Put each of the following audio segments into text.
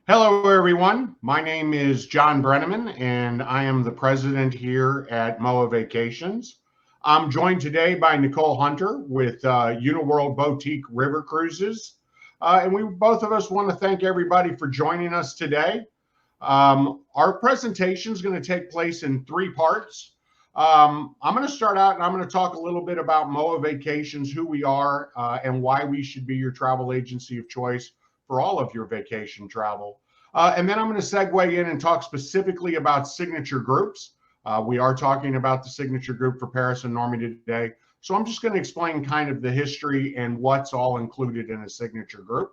Hello, everyone. My name is Jon Brenneman, and I am the president here at MOAA Vacations. I'm joined today by Nicole Hunter with Uniworld Boutique River Cruises. And we both of us want to thank everybody for joining us today. Our presentation is going to take place in three parts. I'm going to start out and I'm going to talk a little bit about MOAA Vacations, who we are, and why we should be your travel agency of choice for all of your vacation travel. And then I'm going to segue in and talk specifically about signature groups. We are talking about the signature group for Paris and Normandy today. So I'm just going to explain kind of the history and what's all included in a signature group.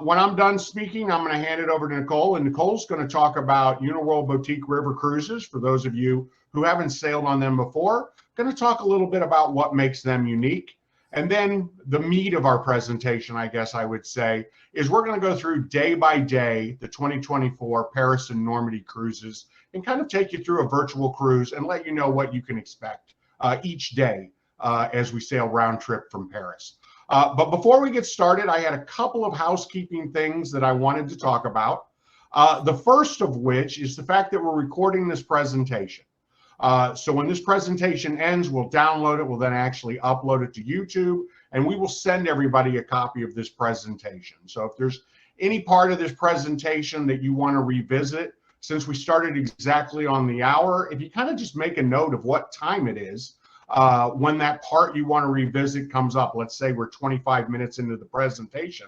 When I'm done speaking, I'm going to hand it over to Nicole, and Nicole's going to talk about Uniworld Boutique River Cruises. For those of you who haven't sailed on them before, going to talk a little bit about what makes them unique. And then the meat of our presentation, I guess I would say, is we're going to go through day by day the 2024 Paris and Normandy cruises and kind of take you through a virtual cruise and let you know what you can expect each day as we sail round trip from Paris. But before we get started, I had a couple of housekeeping things that I wanted to talk about. The first of which is the fact that we're recording this presentation. So when this presentation ends, we'll download it. We'll then actually upload it to YouTube, and we will send everybody a copy of this presentation. So if there's any part of this presentation that you want to revisit, since we started exactly on the hour, if you kind of just make a note of what time it is, when that part you want to revisit comes up, let's say we're 25 minutes into the presentation,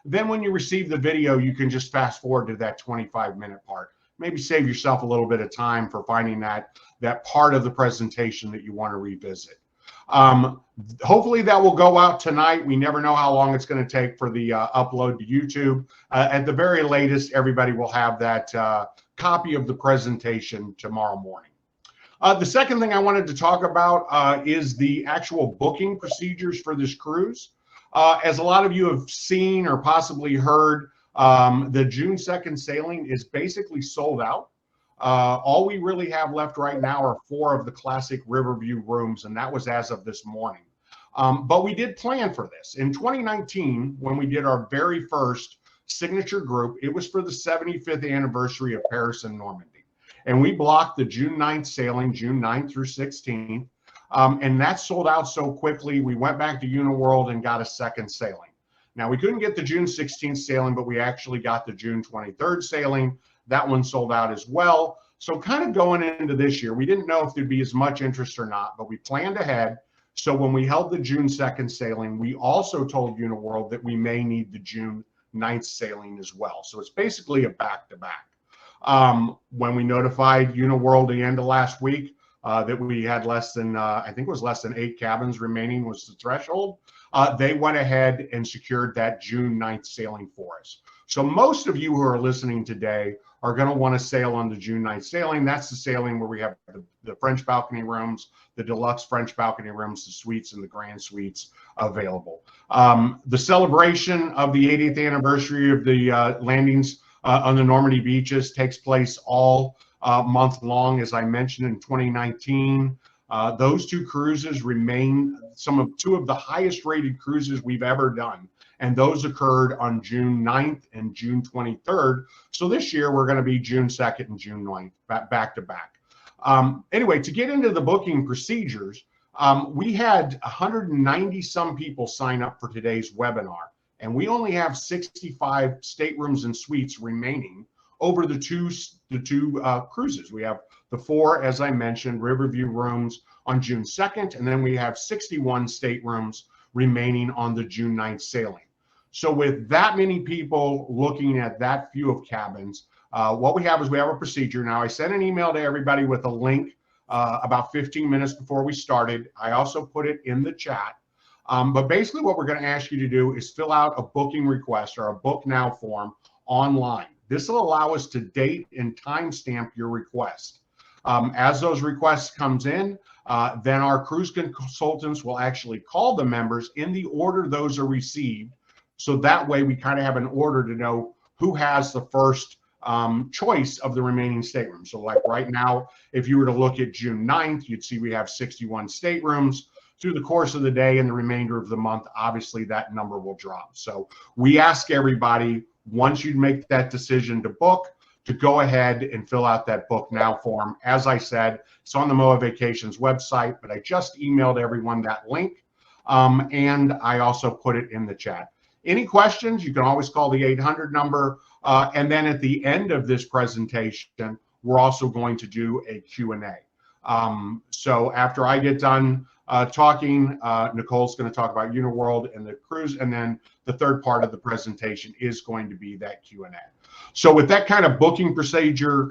then when you receive the video, you can just fast forward to that 25-minute part. Maybe save yourself a little bit of time for finding that part of the presentation that you want to revisit. Hopefully that will go out tonight. We never know how long it's going to take for the upload to YouTube. At the very latest, everybody will have that copy of the presentation tomorrow morning. The second thing I wanted to talk about is the actual booking procedures for this cruise. As a lot of you have seen or possibly heard, the June 2nd sailing is basically sold out. All we really have left right now are 4 of the classic Riverview rooms, and that was as of this morning. But we did plan for this. In 2019, when we did our very first signature group, it was for the 75th anniversary of Paris and Normandy. And we blocked the June 9th sailing, June 9th through 16th. And that sold out so quickly, we went back to Uniworld and got a second sailing. Now, we couldn't get the June 16th sailing, but we actually got the June 23rd sailing. That one sold out as well. So kind of going into this year, we didn't know if there'd be as much interest or not, but we planned ahead. So when we held the June 2nd sailing, we also told Uniworld that we may need the June 9th sailing as well. So it's basically a back-to-back. When we notified Uniworld the end of last week that we had less than, I think it was less than 8 cabins remaining was the threshold, they went ahead and secured that June 9th sailing for us. So most of you who are listening today are going to want to sail on the June 9th sailing. That's the sailing where we have the French balcony rooms, the deluxe French balcony rooms, the suites, and the grand suites available. The celebration of the 80th anniversary of the landings on the Normandy beaches takes place all month long. As I mentioned, in 2019, those 2 cruises remain 2 of the highest rated cruises we've ever done. And those occurred on June 9th and June 23rd. So this year we're going to be June 2nd and June 9th, back to back. Anyway, to get into the booking procedures, we had 190 some people sign up for today's webinar. And we only have 65 staterooms and suites remaining over the two cruises. We have the 4, as I mentioned, Riverview rooms on June 2nd, and then we have 61 staterooms remaining on the June 9th sailing. So with that many people looking at that few of cabins, what we have is we have a procedure. Now, I sent an email to everybody with a link about 15 minutes before we started. I also put it in the chat. But basically what we're going to ask you to do is fill out a booking request or a book now form online. This will allow us to date and timestamp your request. As those requests comes in, then our cruise consultants will actually call the members in the order those are received. So that way we kind of have an order to know who has the first choice of the remaining staterooms. So like right now, if you were to look at June 9th, you'd see we have 61 staterooms. Through the course of the day and the remainder of the month, obviously that number will drop. So we ask everybody, once you make that decision to book, to go ahead and fill out that book now form. As I said, it's on the MOAA Vacations website, but I just emailed everyone that link, and I also put it in the chat. Any questions, you can always call the 800 number, and then at the end of this presentation, we're also going to do a Q&A. So after I get done talking, Nicole's going to talk about Uniworld and the cruise, and then the third part of the presentation is going to be that Q&A. So with that kind of booking procedure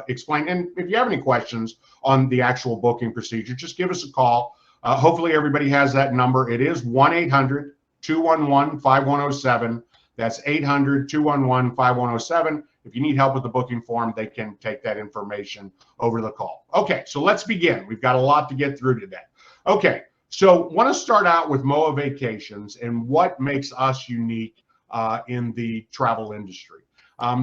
explained, and if you have any questions on the actual booking procedure, just give us a call. Hopefully everybody has that number. It is 1-800-211-5107. That's 800-211-5107. If you need help with the booking form, they can take that information over the call. Okay, so let's begin. We've got a lot to get through today. Okay, so want to start out with MOAA Vacations and what makes us unique in the travel industry.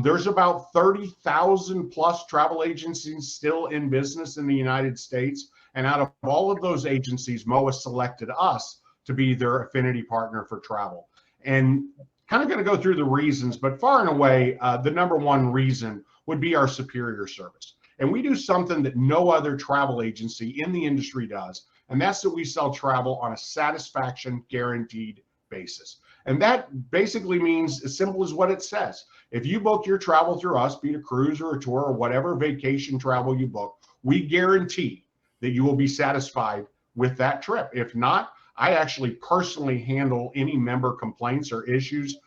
There's about 30,000 plus travel agencies still in business in the United States. And out of all of those agencies, MOAA selected us to be their affinity partner for travel. And kind of going to go through the reasons, but far and away, the number one reason would be our superior service. And we do something that no other travel agency in the industry does, and that's that we sell travel on a satisfaction guaranteed basis. And that basically means as simple as what it says. If you book your travel through us, be it a cruise or a tour or whatever vacation travel you book, we guarantee that you will be satisfied with that trip. If not, I actually personally handle any member complaints or issues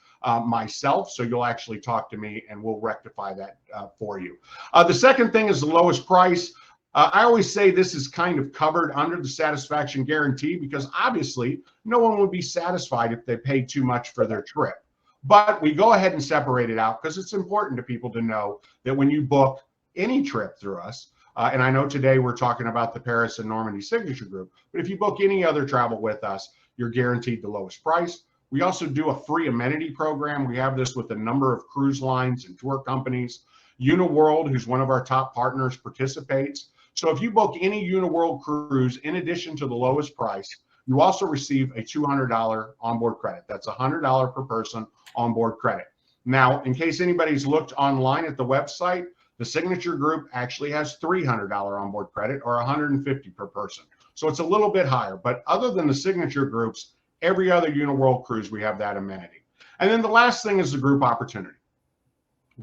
myself, so you'll actually talk to me and we'll rectify that for you. The second thing is the lowest price. I always say this is kind of covered under the satisfaction guarantee because obviously no one would be satisfied if they paid too much for their trip. But we go ahead and separate it out because it's important to people to know that when you book any trip through us, and I know today we're talking about the Paris and Normandy Signature Group, but if you book any other travel with us, you're guaranteed the lowest price. We also do a free amenity program. We have this with a number of cruise lines and tour companies. Uniworld, who's one of our top partners, participates. So if you book any Uniworld cruise, in addition to the lowest price, you also receive a $200 onboard credit. That's $100 per person onboard credit. Now, in case anybody's looked online at the website, the Signature Group actually has $300 onboard credit or $150 per person. So it's a little bit higher. But other than the Signature Groups, every other Uniworld cruise, we have that amenity. And then the last thing is the group opportunity.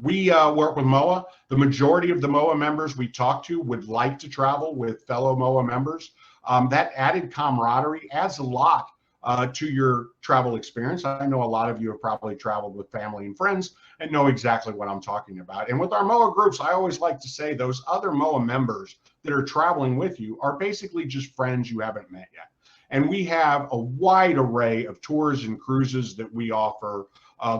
We work with MOAA. The majority of the MOAA members we talk to would like to travel with fellow MOAA members. That added camaraderie adds a lot to your travel experience. I know a lot of you have probably traveled with family and friends and know exactly what I'm talking about. And with our MOAA groups, I always like to say those other MOAA members that are traveling with you are basically just friends you haven't met yet. And we have a wide array of tours and cruises that we offer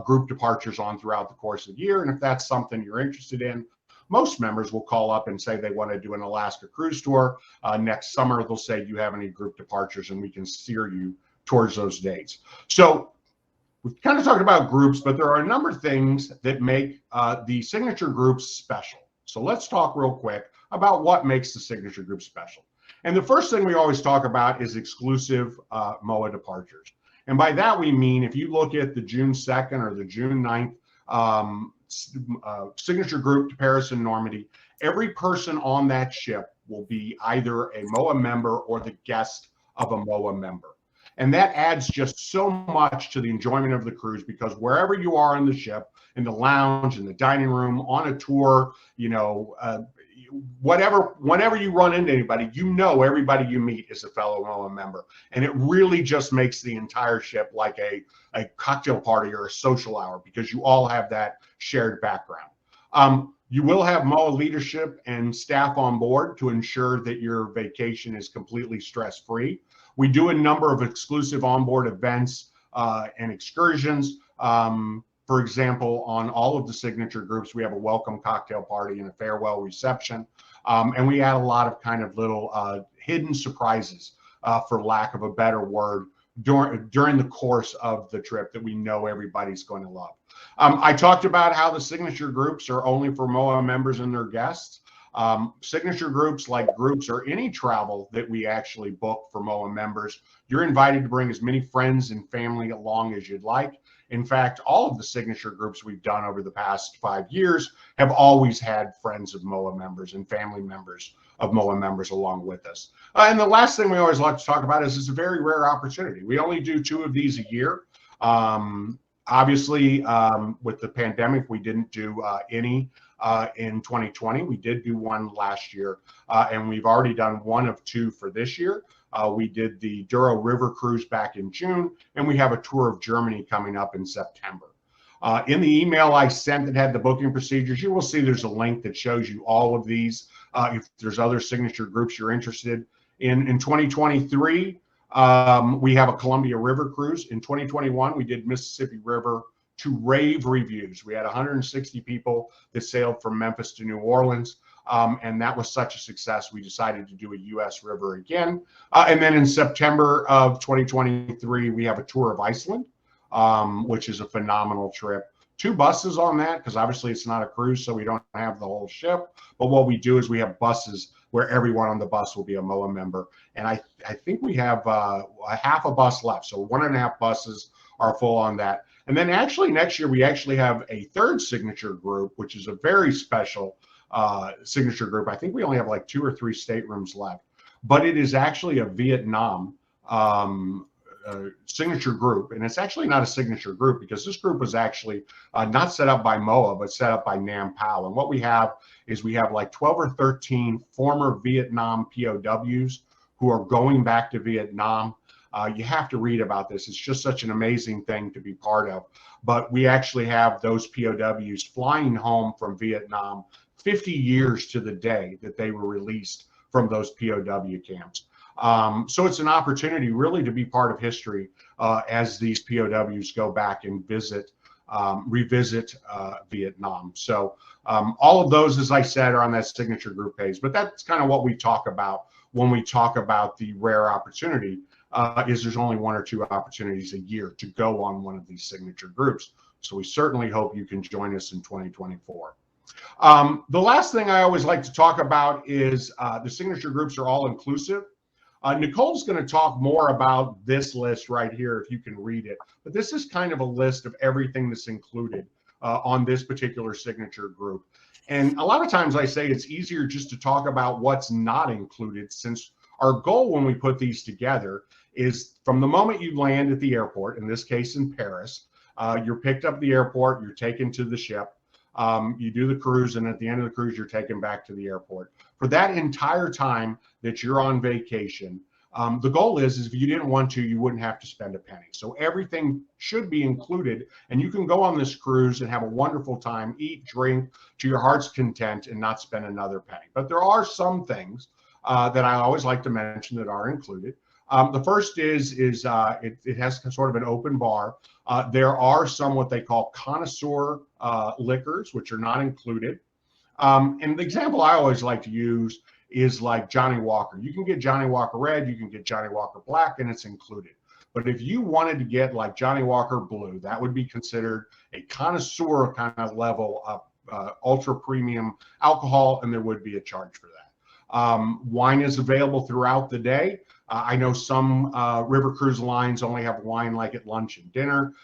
group departures on throughout the course of the year. And if that's something you're interested in, most members will call up and say they want to do an Alaska cruise tour. Next summer, they'll say, do you have any group departures? And we can steer you towards those dates. So we've kind of talked about groups, but there are a number of things that make the Signature Groups special. So let's talk real quick about what makes the Signature Group special. And the first thing we always talk about is exclusive MOAA departures. And by that, we mean if you look at the June 2nd or the June 9th Signature Group to Paris and Normandy, every person on that ship will be either a MOAA member or the guest of a MOAA member. And that adds just so much to the enjoyment of the cruise because wherever you are on the ship, in the lounge, in the dining room, on a tour, whenever you run into anybody, everybody you meet is a fellow MOAA member. And it really just makes the entire ship like a cocktail party or a social hour because you all have that shared background. You will have MOAA leadership and staff on board to ensure that your vacation is completely stress-free. We do a number of exclusive onboard events and excursions. For example, on all of the Signature Groups, we have a welcome cocktail party and a farewell reception. And we add a lot of kind of little hidden surprises, for lack of a better word, during the course of the trip that we know everybody's going to love. I talked about how the Signature Groups are only for MOAA members and their guests. Signature Groups, like groups or any travel that we actually book for MOAA members, you're invited to bring as many friends and family along as you'd like. In fact, all of the signature groups we've done over the past 5 years have always had friends of MOAA members and family members of MOAA members along with us. And the last thing we always like to talk about is it's a very rare opportunity. We only do 2 of these a year. Obviously, with the pandemic, we didn't do any in 2020. We did do 1 last year, and we've already done 1 of 2 for this year. We did the Douro River Cruise back in June, and we have a tour of Germany coming up in September. In the email I sent that had the booking procedures, you will see there's a link that shows you all of these. If there's other signature groups you're interested in 2023, we have a Columbia River Cruise. In 2021, we did Mississippi River to rave reviews. We had 160 people that sailed from Memphis to New Orleans. And that was such a success, we decided to do a U.S. river again. And then in September of 2023, we have a tour of Iceland, which is a phenomenal trip. 2 buses on that, because obviously it's not a cruise, so we don't have the whole ship. But what we do is we have buses where everyone on the bus will be a MOAA member. And I think we have a half a bus left. So 1.5 buses are full on that. And then actually next year, we actually have a 3rd signature group, which is a very special signature group. I think we only have like 2 or 3 staterooms left, but it is actually a Vietnam signature group. And it's actually not a signature group because this group was actually not set up by MOAA, but set up by Nam Pao. And what we have is we have like 12 or 13 former Vietnam POWs who are going back to Vietnam. You have to read about this. It's just such an amazing thing to be part of. But we actually have those POWs flying home from Vietnam 50 years to the day that they were released from those POW camps. So it's an opportunity really to be part of history as these POWs go back and revisit Vietnam. So all of those, as I said, are on that signature group page. But that's kind of what we talk about when we talk about the rare opportunity, is there's only 1 or 2 opportunities a year to go on one of these signature groups. So we certainly hope you can join us in 2024. The last thing I always like to talk about is the signature groups are all inclusive. Nicole's going to talk more about this list right here if you can read it. But this is kind of a list of everything that's included on this particular signature group. And a lot of times I say it's easier just to talk about what's not included, since our goal when we put these together is from the moment you land at the airport, in this case in Paris, you're picked up at the airport, you're taken to the ship. You do the cruise, and at the end of the cruise, you're taken back to the airport. For that entire time that you're on vacation, the goal is if you didn't want to, you wouldn't have to spend a penny. So everything should be included, and you can go on this cruise and have a wonderful time, eat, drink to your heart's content, and not spend another penny. But there are some things that I always like to mention that are included. The first is it has sort of an open bar. There are some what they call connoisseur liquors, which are not included. And the example I always like to use is like Johnny Walker. You can get Johnny Walker Red, you can get Johnny Walker Black, and it's included. But if you wanted to get like Johnny Walker Blue, that would be considered a connoisseur kind of level of ultra premium alcohol, and there would be a charge for that. Wine is available throughout the day. I know some river cruise lines only have wine like at lunch and dinner.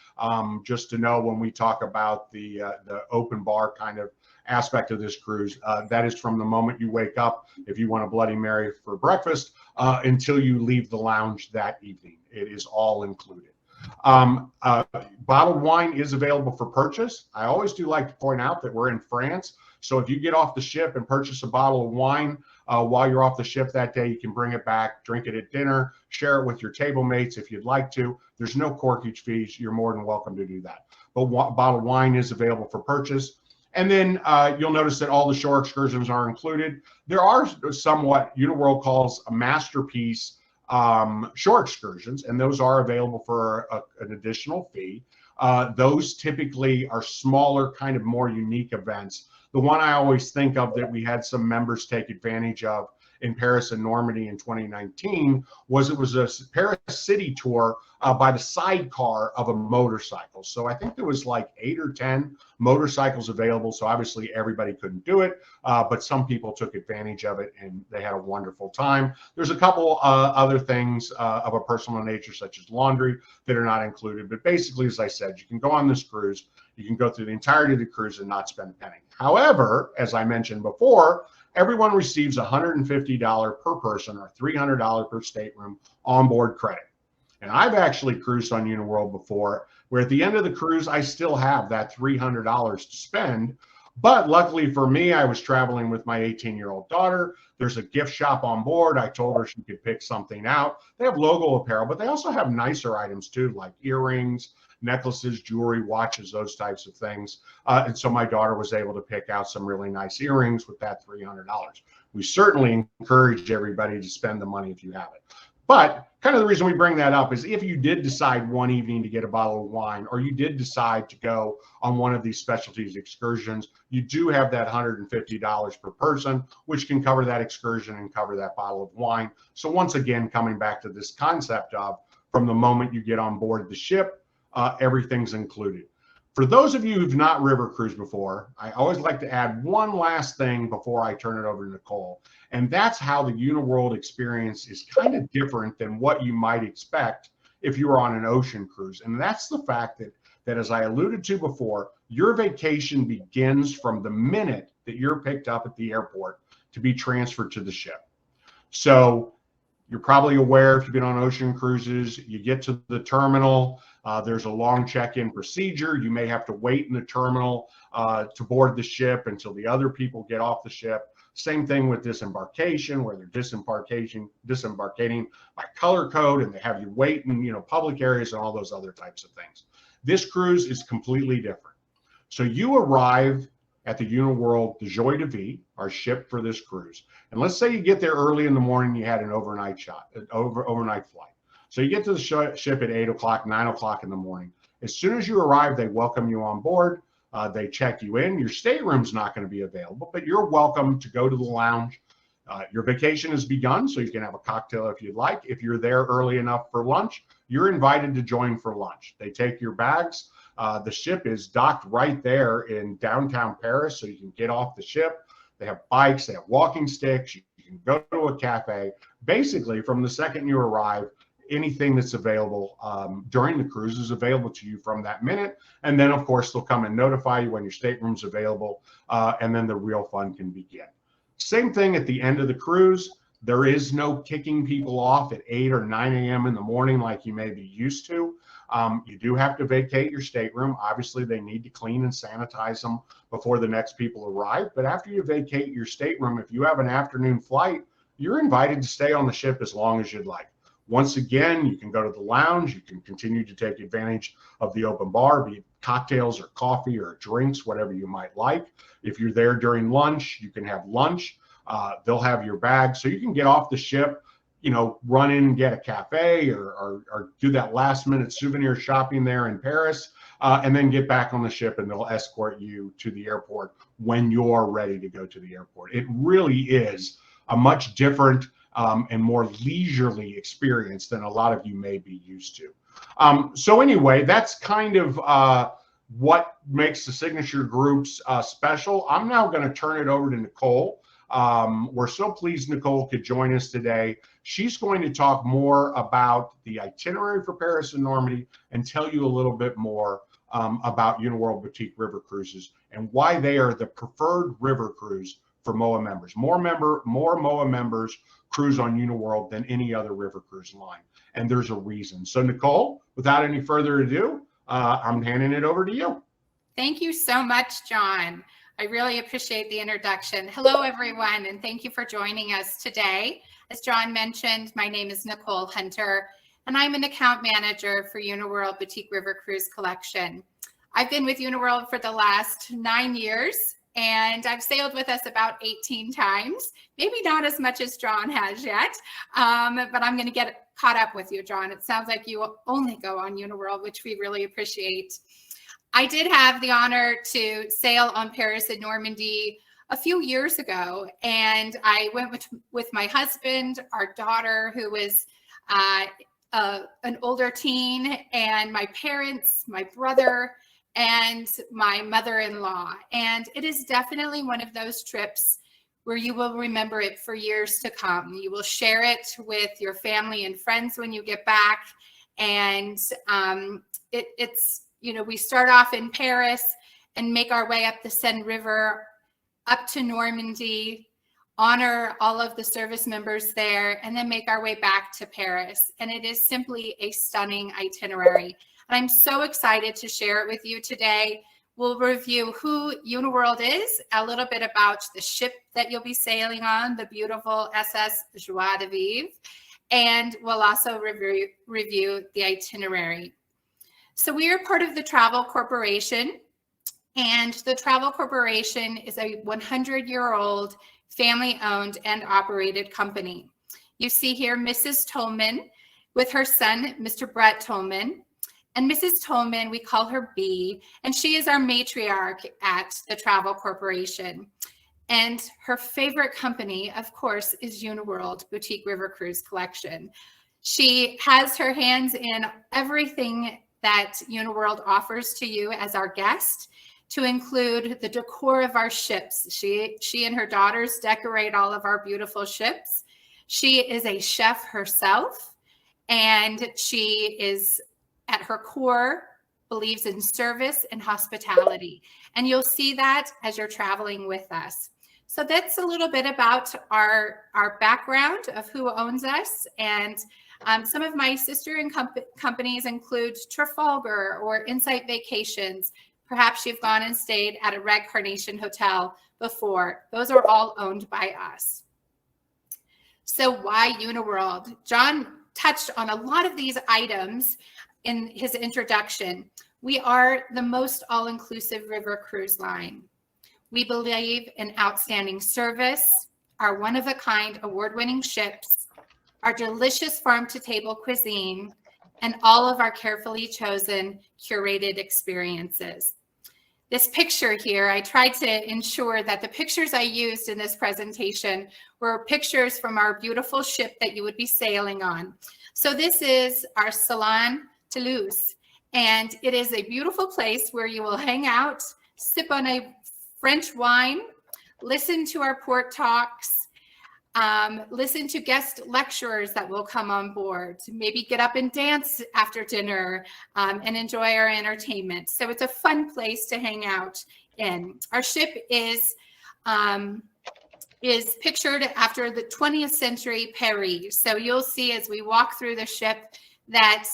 Just to know, when we talk about the open bar kind of aspect of this cruise, that is from the moment you wake up, if you want a Bloody Mary for breakfast, until you leave the lounge that evening. It is all included. Bottled wine is available for purchase. I always do like to point out that we're in France. So if you get off the ship and purchase a bottle of wine while you're off the ship that day, you can bring it back, drink it at dinner, share it with your table mates if you'd like to. There's no corkage fees. You're more than welcome to do that. But bottled wine is available for purchase. And then you'll notice that all the shore excursions are included. There are somewhat Uniworld calls a masterpiece shore excursions, and those are available for an additional fee. Those typically are smaller, kind of more unique events. The one I always think of that we had some members take advantage of in Paris and Normandy in 2019 was it was a Paris city tour by the sidecar of a motorcycle. So I think there was like 8 or 10 motorcycles available. So obviously everybody couldn't do it, but some people took advantage of it and they had a wonderful time. There's a couple other things of a personal nature, such as laundry, that are not included. But basically, as I said, you can go on this cruise, you can go through the entirety of the cruise and not spend a penny. However, as I mentioned before, everyone receives $150 per person or $300 per stateroom onboard credit. And I've actually cruised on Uniworld before, where at the end of the cruise, I still have that $300 to spend. But luckily for me, I was traveling with my 18-year-old daughter. There's a gift shop on board. I told her she could pick something out. They have logo apparel, but they also have nicer items too, like earrings, necklaces, jewelry, watches, those types of things. And so my daughter was able to pick out some really nice earrings with that $300. We certainly encourage everybody to spend the money if you have it. But kind of the reason we bring that up is if you did decide one evening to get a bottle of wine, or you did decide to go on one of these specialties excursions, you do have that $150 per person, which can cover that excursion and cover that bottle of wine. So once again, coming back to this concept of from the moment you get on board the ship, everything's included. For those of you who've not river cruised before, I always like to add one last thing before I turn it over to Nicole, and that's how the Uniworld experience is kind of different than what you might expect if you were on an ocean cruise. And that's the fact that as I alluded to before, your vacation begins from the minute that you're picked up at the airport to be transferred to the ship. So you're probably aware, if you've been on ocean cruises, you get to the terminal, there's a long check-in procedure. You may have to wait in the terminal to board the ship until the other people get off the ship. Same thing with disembarkation, where they're disembarking by color code, and they have you wait in public areas and all those other types of things. This cruise is completely different. So you arrive at the Uniworld de Joie de Vie, our ship for this cruise. And let's say you get there early in the morning, you had an overnight flight. So you get to the ship at 8 o'clock, 9 o'clock in the morning. As soon as you arrive, they welcome you on board. They check you in. Your stateroom's not going to be available, but you're welcome to go to the lounge. Your vacation has begun, so you can have a cocktail if you'd like. If you're there early enough for lunch, you're invited to join for lunch. They take your bags. The ship is docked right there in downtown Paris, so you can get off the ship. They have bikes, they have walking sticks. You can go to a cafe. Basically, from the second you arrive, anything that's available during the cruise is available to you from that minute. And then, of course, they'll come and notify you when your stateroom's available, and then the real fun can begin. Same thing at the end of the cruise. There is no kicking people off at 8 or 9 a.m. in the morning like you may be used to. You do have to vacate your stateroom. Obviously, they need to clean and sanitize them before the next people arrive. But after you vacate your stateroom, if you have an afternoon flight, you're invited to stay on the ship as long as you'd like. Once again, you can go to the lounge. You can continue to take advantage of the open bar, be it cocktails or coffee or drinks, whatever you might like. If you're there during lunch, you can have lunch. They'll have your bag. So you can get off the ship, run in and get a cafe or do that last minute souvenir shopping there in Paris, and then get back on the ship, and they'll escort you to the airport when you're ready to go to the airport. It really is a much different and more leisurely experience than a lot of you may be used to. So anyway, that's kind of what makes the signature groups special. I'm now going to turn it over to Nicole. We're so pleased Nicole could join us today. She's going to talk more about the itinerary for Paris and Normandy and tell you a little bit more about Uniworld Boutique River Cruises and why they are the preferred river cruise for MOAA members. More MOAA members cruise on Uniworld than any other river cruise line, and there's a reason. So Nicole, without any further ado, I'm handing it over to you. Thank you so much, John. I really appreciate the introduction. Hello, everyone, and thank you for joining us today. As John mentioned, my name is Nicole Hunter, and I'm an account manager for Uniworld Boutique River Cruise Collection. I've been with Uniworld for the last 9 years, and I've sailed with us about 18 times, maybe not as much as John has yet, but I'm going to get caught up with you, John. It sounds like you only go on Uniworld, which we really appreciate. I did have the honor to sail on Paris and Normandy a few years ago, and I went with my husband, our daughter, who was an older teen, and my parents, my brother, and my mother-in-law. And it is definitely one of those trips where you will remember it for years to come. You will share it with your family and friends when you get back. And it's, you know, we start off in Paris and make our way up the Seine River, up to Normandy, honor all of the service members there, and then make our way back to Paris. And it is simply a stunning itinerary. And I'm so excited to share it with you today. We'll review who Uniworld is, a little bit about the ship that you'll be sailing on, the beautiful SS Joie de Vivre, and we'll also review the itinerary. So we are part of the Travel Corporation, and the Travel Corporation is a 100-year-old family-owned and operated company. You see here Mrs. Tolman with her son, Mr. Brett Tolman. And Mrs. Tolman, we call her B, and she is our matriarch at the Travel Corporation. And her favorite company, of course, is Uniworld Boutique River Cruise Collection. She has her hands in everything that Uniworld offers to you as our guest, to include the decor of our ships. She and her daughters decorate all of our beautiful ships. She is a chef herself, and she is, at her core, believes in service and hospitality. And you'll see that as you're traveling with us. So that's a little bit about our background of who owns us. And some of my sister companies include Trafalgar or Insight Vacations. Perhaps you've gone and stayed at a Red Carnation Hotel before. Those are all owned by us. So why Uniworld? Jon touched on a lot of these items in his introduction. We are the most all-inclusive river cruise line. We believe in outstanding service, our one-of-a-kind award-winning ships, our delicious farm-to-table cuisine, and all of our carefully chosen curated experiences. This picture here, I tried to ensure that the pictures I used in this presentation were pictures from our beautiful ship that you would be sailing on. So this is our Salon DELUXE, and it is a beautiful place where you will hang out, sip on a French wine, listen to our port talks, listen to guest lecturers that will come on board, maybe get up and dance after dinner, and enjoy our entertainment. So it's a fun place to hang out in. Our ship is pictured after the 20th century Paris. So you'll see as we walk through the ship that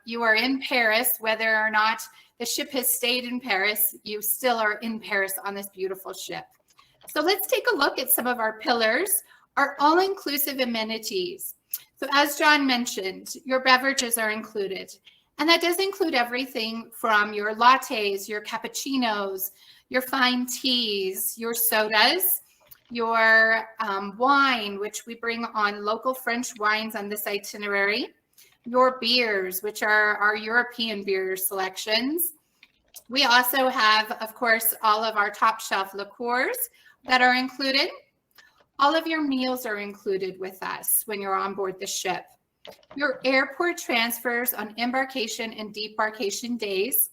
you are in Paris, whether or not the ship has stayed in Paris, you still are in Paris on this beautiful ship. So let's take a look at some of our pillars, our all-inclusive amenities. So as Jon mentioned, your beverages are included. And that does include everything from your lattes, your cappuccinos, your fine teas, your sodas, your wine, which we bring on local French wines on this itinerary, your beers, which are our European beer selections. We also have, of course, all of our top shelf liqueurs that are included. All of your meals are included with us when you're on board the ship. Your airport transfers on embarkation and debarkation days.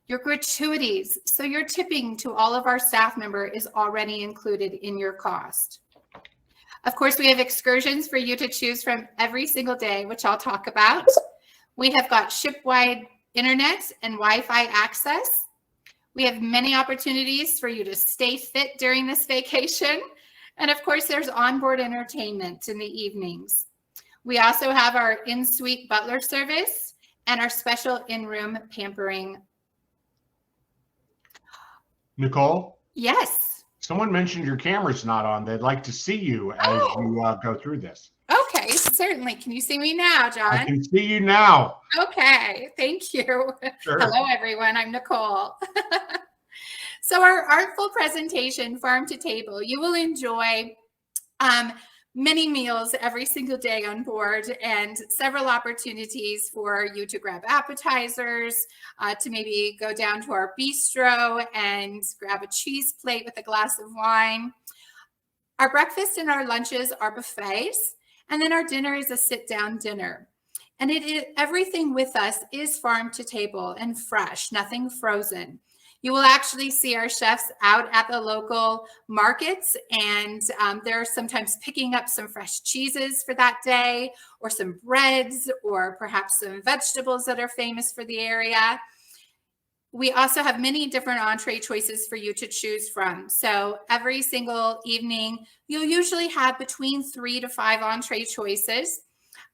Your gratuities, so your tipping to all of our staff member is already included in your cost. Of course, we have excursions for you to choose from every single day, which I'll talk about. We have got ship-wide internet and Wi-Fi access. We have many opportunities for you to stay fit during this vacation. And of course, there's onboard entertainment in the evenings. We also have our in-suite butler service and our special in-room pampering. Nicole? Yes. Someone mentioned your camera's not on. They'd like to see you as you go through this. Okay, certainly. Can you see me now, Jon? I can see you now. Okay, thank you. Sure. Hello, everyone. I'm Nicole. So our artful presentation, Farm to Table, you will enjoy many meals every single day on board, and several opportunities for you to grab appetizers, to maybe go down to our bistro and grab a cheese plate with a glass of wine. Our breakfast and our lunches are buffets, and then our dinner is a sit-down dinner. And everything with us is farm to table and fresh, nothing frozen. You will actually see our chefs out at the local markets, and they're sometimes picking up some fresh cheeses for that day, or some breads, or perhaps some vegetables that are famous for the area. We also have many different entree choices for you to choose from. So every single evening, you'll usually have between 3 to 5 entree choices.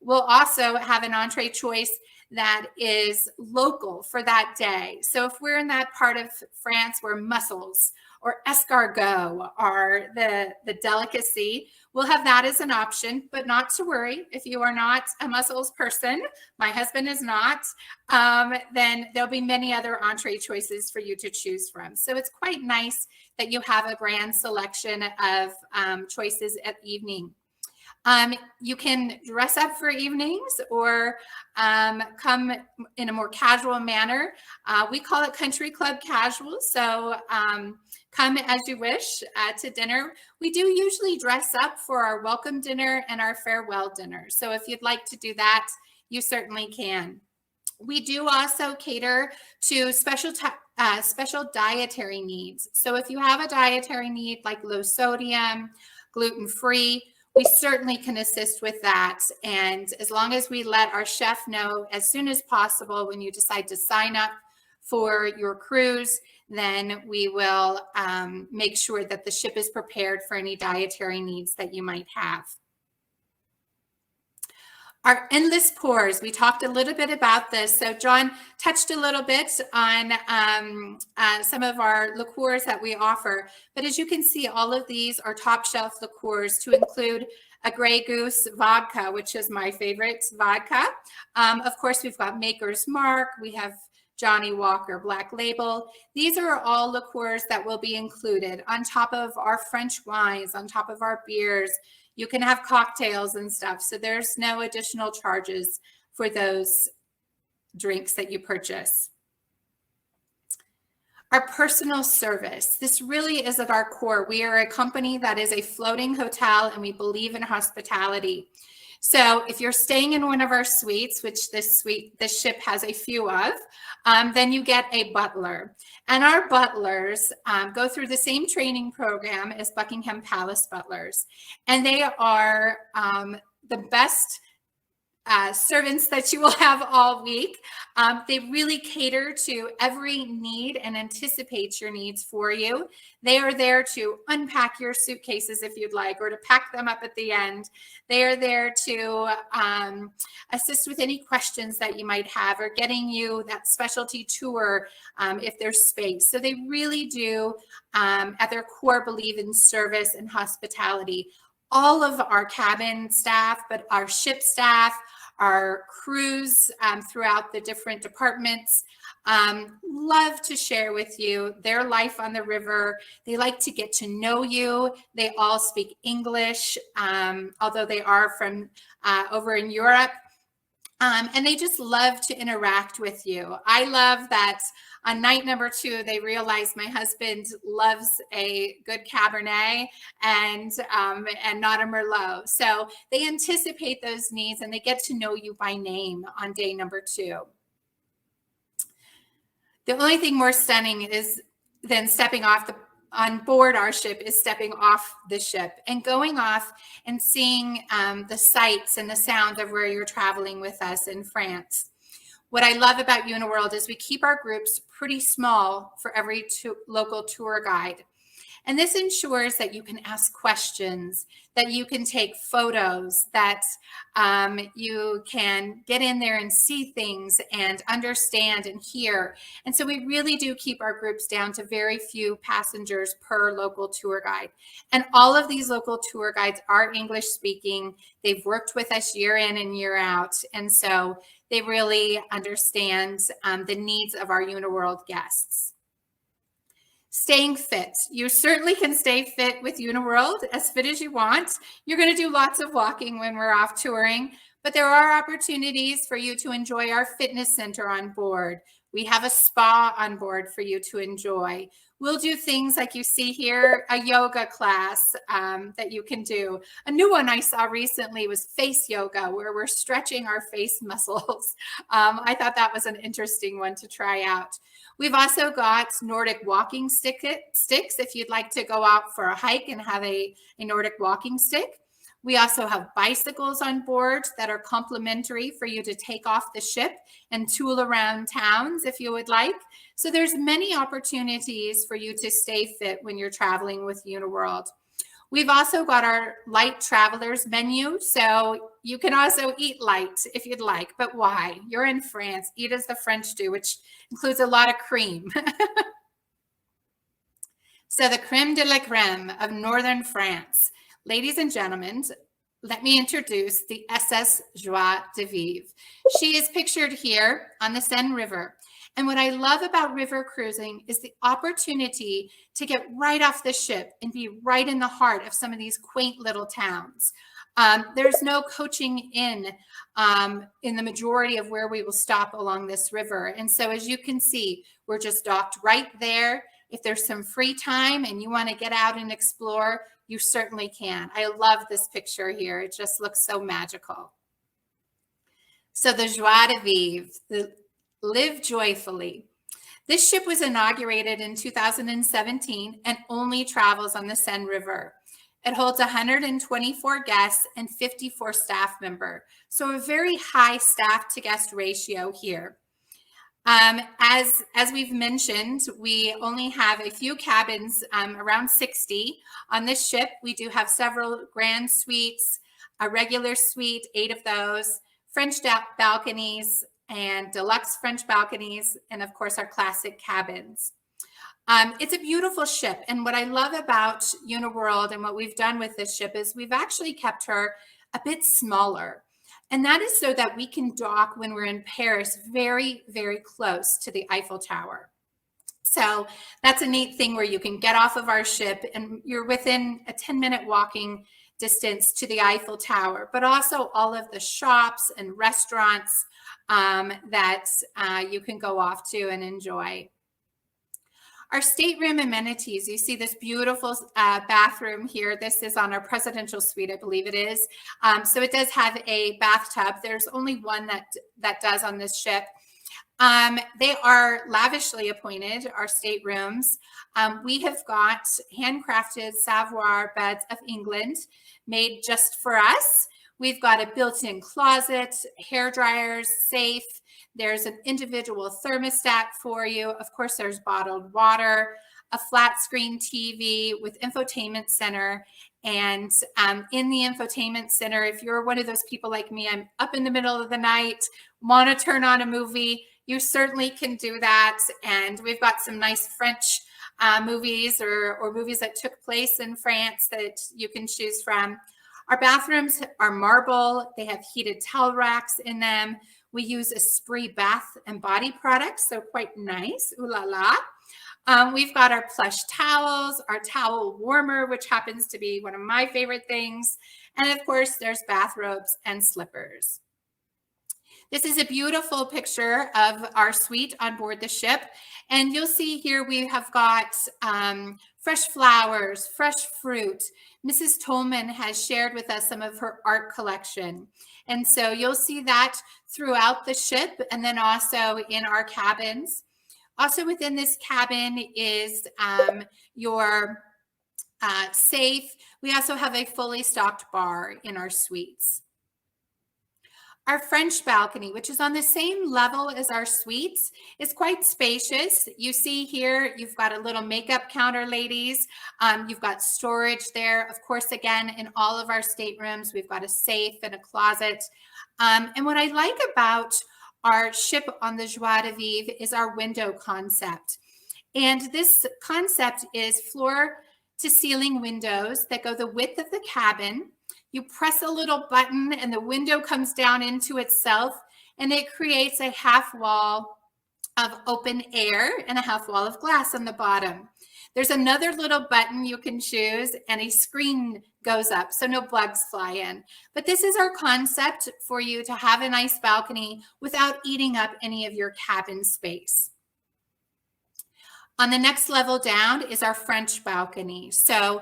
We'll also have an entree choice that is local for that day. So if we're in that part of France where mussels or escargot are the delicacy, we'll have that as an option, but not to worry. If you are not a mussels person, my husband is not, then there'll be many other entree choices for you to choose from. So it's quite nice that you have a grand selection of choices at evening. You can dress up for evenings or come in a more casual manner. We call it country club casual. So come as you wish to dinner. We do usually dress up for our welcome dinner and our farewell dinner. So if you'd like to do that, you certainly can. We do also cater to special dietary needs. So if you have a dietary need like low sodium, gluten-free, we certainly can assist with that. And as long as we let our chef know as soon as possible when you decide to sign up for your cruise, then we will make sure that the ship is prepared for any dietary needs that you might have. Our endless pours, we talked a little bit about this. So John touched a little bit on some of our liqueurs that we offer. But as you can see, all of these are top shelf liqueurs, to include a Grey Goose vodka, which is my favorite vodka. Of course, we've got Maker's Mark. We have Johnny Walker Black Label. These are all liqueurs that will be included on top of our French wines, on top of our beers. You can have cocktails and stuff. So there's no additional charges for those drinks that you purchase. Our personal service. This really is at our core. We are a company that is a floating hotel, and we believe in hospitality. So if you're staying in one of our suites, which this ship has a few of, then you get a butler. And our butlers go through the same training program as Buckingham Palace butlers. And they are the best servants that you will have all week. They really cater to every need and anticipate your needs for you. They are there to unpack your suitcases if you'd like, or to pack them up at the end. They are there to assist with any questions that you might have, or getting you that specialty tour if there's space. So they really do, at their core, believe in service and hospitality. All of our cabin staff, but our ship staff, our crews throughout the different departments, love to share with you their life on the river. They like to get to know you. They all speak English, although they are from over in Europe. And they just love to interact with you. I love that on night number 2, they realized my husband loves a good Cabernet and not a Merlot. So they anticipate those needs, and they get to know you by name on day number 2. The only thing more stunning is than stepping off on board our ship is stepping off the ship and going off and seeing the sights and the sound of where you're traveling with us in France. What I love about Uniworld is we keep our groups pretty small for every local tour guide. And this ensures that you can ask questions, that you can take photos, that you can get in there and see things and understand and hear. And so we really do keep our groups down to very few passengers per local tour guide. And all of these local tour guides are English speaking. They've worked with us year in and year out. And so they really understand the needs of our Uniworld guests. Staying fit. You certainly can stay fit with Uniworld, as fit as you want. You're going to do lots of walking when we're off touring, but there are opportunities for you to enjoy our fitness center on board. We have a spa on board for you to enjoy. We'll do things like you see here, a yoga class that you can do. A new one I saw recently was face yoga, where we're stretching our face muscles. I thought that was an interesting one to try out. We've also got Nordic walking sticks if you'd like to go out for a hike and have a Nordic walking stick. We also have bicycles on board that are complimentary for you to take off the ship and tool around towns if you would like. So there's many opportunities for you to stay fit when you're traveling with Uniworld. We've also got our light travelers menu, so you can also eat light if you'd like, but why? You're in France, eat as the French do, which includes a lot of cream. So the creme de la creme of northern France. Ladies and gentlemen, let me introduce the SS Joie de Vivre. She is pictured here on the Seine River. And what I love about river cruising is the opportunity to get right off the ship and be right in the heart of some of these quaint little towns. There's no coaching in the majority of where we will stop along this river. And so as you can see, we're just docked right there. If there's some free time and you want to get out and explore, you certainly can. I love this picture here. It just looks so magical. So the Joie de Vivre, live joyfully. This ship was inaugurated in 2017 and only travels on the Seine River. It holds 124 guests and 54 staff members. So a very high staff to guest ratio here. As we've mentioned, we only have a few cabins, around 60 on this ship. We do have several grand suites, a regular suite, 8 of those, French balconies, and deluxe French balconies, and of course our classic cabins. It's a beautiful ship, and what I love about Uniworld and what we've done with this ship is we've actually kept her a bit smaller, and that is so that we can dock when we're in Paris very, very close to the Eiffel Tower. So that's a neat thing where you can get off of our ship and you're within a 10-minute walking distance to the Eiffel Tower, but also all of the shops and restaurants that you can go off to and enjoy. Our stateroom amenities, you see this beautiful bathroom here. This is on our presidential suite, I believe it is. So it does have a bathtub. There's only one that does on this ship. They are lavishly appointed, our staterooms. We have got handcrafted Savoir beds of England made just for us. We've got a built-in closet, hair dryers, safe. There's an individual thermostat for you. Of course, there's bottled water, a flat screen TV with infotainment center. And in the infotainment center, if you're one of those people like me, I'm up in the middle of the night, want to turn on a movie, you certainly can do that. And we've got some nice French movies or movies that took place in France that you can choose from. Our bathrooms are marble. They have heated towel racks in them. We use Esprit bath and body products, so quite nice. Ooh la la. We've got our plush towels, our towel warmer, which happens to be one of my favorite things. And of course, there's bathrobes and slippers. This is a beautiful picture of our suite on board the ship. And you'll see here we have got fresh flowers, fresh fruit. Mrs. Tolman has shared with us some of her art collection. And so you'll see that throughout the ship and then also in our cabins. Also within this cabin is your safe. We also have a fully stocked bar in our suites. Our French balcony, which is on the same level as our suites, is quite spacious. You see here, you've got a little makeup counter, ladies. You've got storage there. Of course, again, in all of our staterooms, we've got a safe and a closet. And what I like about our ship on the Joie de Vivre is our window concept. And this concept is floor to ceiling windows that go the width of the cabin. You press a little button and the window comes down into itself and it creates a half wall of open air and a half wall of glass on the bottom. There's another little button you can choose and a screen goes up so no bugs fly in. But this is our concept for you to have a nice balcony without eating up any of your cabin space. On the next level down is our French balcony. So